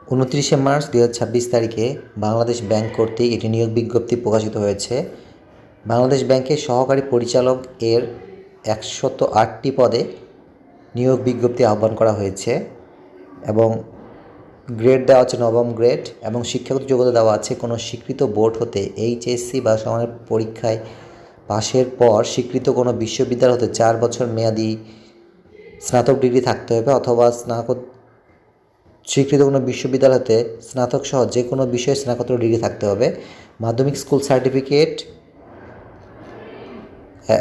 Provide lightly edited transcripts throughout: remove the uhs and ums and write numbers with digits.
29 March 2026 তারিখে Bangladesh bank কর্তৃক একটি নিয়োগ বিজ্ঞপ্তি প্রকাশিত হয়েছে। বাংলাদেশ ব্যাংকের সহকারী পরিচালক এর 108টি পদে নিয়োগ বিজ্ঞপ্তি আহ্বান করা হয়েছে এবং গ্রেড দেওয়া আছে নবম গ্রেড এবং শিক্ষাগত যোগ্যতা দেওয়া আছে কোনো স্বীকৃত বোর্ড হতে এইচএসসি বা সমানের পরীক্ষায় পাশের পর স্বীকৃত কোনো বিশ্ববিদ্যালয় হতে 4 বছর মেয়াদি স্নাতক ডিগ্রি থাকতে হবে অথবা স্বীকৃত কোনো বিশ্ববিদ্যালয়তে স্নাতক সহ যে কোনো বিষয়ে স্নাতকোত্তর ডিগ্রি থাকতে হবে। মাধ্যমিক স্কুল সার্টিফিকেট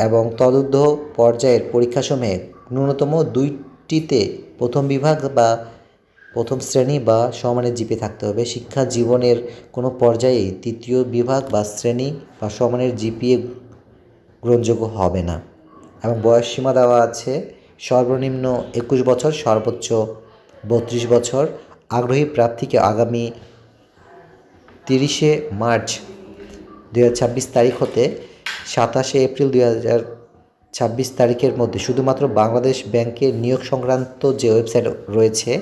এবং তদূর্ধ্ব পর্যায়ের পরীক্ষাসমূহে ন্যূনতম 2টিতে প্রথম বিভাগ বা প্রথম শ্রেণী বা সমমানের জিপি থাকতে হবে। শিক্ষা জীবনের কোনো পর্যায়ে তৃতীয় বিভাগ বা শ্রেণী বা সমমানের জিপিএ গ্রহণযোগ্য হবে না এবং বয়স সীমা দেওয়া আছে সর্বনিম্ন 21 বছর, সর্বোচ্চ 32 বছর। আগ্রহী প্রার্থীকে আগামী 30 মার্চ 2026 তারিখ হতে 27 এপ্রিল 2026 তারিখের মধ্যে শুধুমাত্র বাংলাদেশ ব্যাংকের নিয়োগ সংক্রান্ত যে ওয়েবসাইট রয়েছে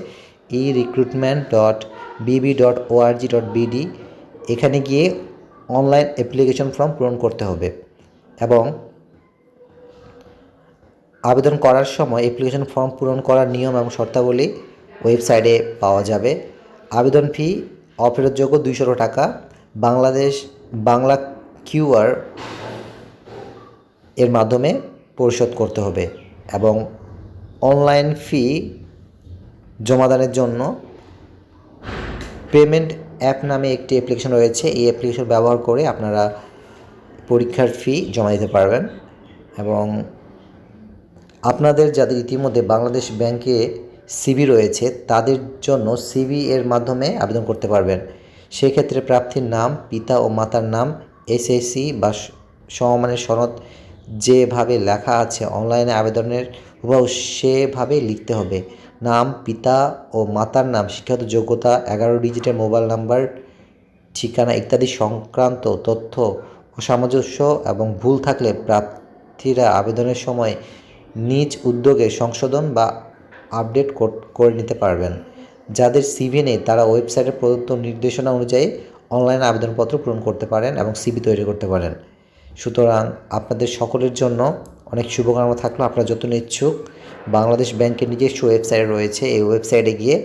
erecruitment.bb.org.bd এখানে গিয়ে অনলাইন অ্যাপ্লিকেশন ফর্ম পূরণ করতে হবে এবং আবেদন করার সময় অ্যাপ্লিকেশন ফর্ম পূরণ করার নিয়ম এবং শর্তাবলী ওয়েবসাইটে পাওয়া যাবে। আবেদন ফি অফেরতযোগ্য 200 টাকা বাংলা কিউআর এর মাধ্যমে পরিশোধ করতে হবে এবং অনলাইন ফি জমাদানের জন্য পেমেন্ট অ্যাপ নামে একটি অ্যাপ্লিকেশন রয়েছে। এই অ্যাপ্লিকেশন ব্যবহার করে আপনারা পরীক্ষার ফি জমা দিতে পারবেন এবং আপনাদের যাদের ইতিমধ্যে বাংলাদেশ ব্যাংকে সিভি রয়েছে তাদের জন্য সিভি এর মাধ্যমে আবেদন করতে পারবেন। সেক্ষেত্রে প্রার্থীর নাম, পিতা ও মাতার নাম, এসএসসি বা সমমানের সনদ যেভাবে লেখা আছে অনলাইনে আবেদনের হুবহু সেভাবে লিখতে হবে। নাম, পিতা ও মাতার নাম, শিক্ষাগত যোগ্যতা, 11 ডিজিটের মোবাইল নাম্বার, ঠিকানা ইত্যাদি সংক্রান্ত তথ্য অসামঞ্জস্য এবং ভুল থাকলে প্রার্থীরা আবেদনের সময় নিজ উদ্যোগে সংশোধন বা আপডেট করে নিতে পারবেন। যাদের সিভি নেই তারা ওয়েবসাইটে প্রদত্ত নির্দেশনা অনুযায়ী অনলাইন আবেদনপত্র পূরণ করতে পারেন এবং সিভি তৈরি করতে পারেন। সুতরাং আপনাদের সকলের জন্য অনেক শুভকামনা থাকলো। আপনারা যত ইচ্ছুক বাংলাদেশ ব্যাংকের নিজস্ব ওয়েবসাইট রয়েছে, এই ওয়েবসাইটে গিয়ে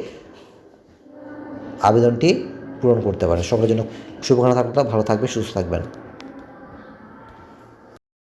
আবেদনটি পূরণ করতে পারেন। সকলের জন্য শুভকামনা থাকলো। ভালো থাকবেন, সুস্থ থাকবেন।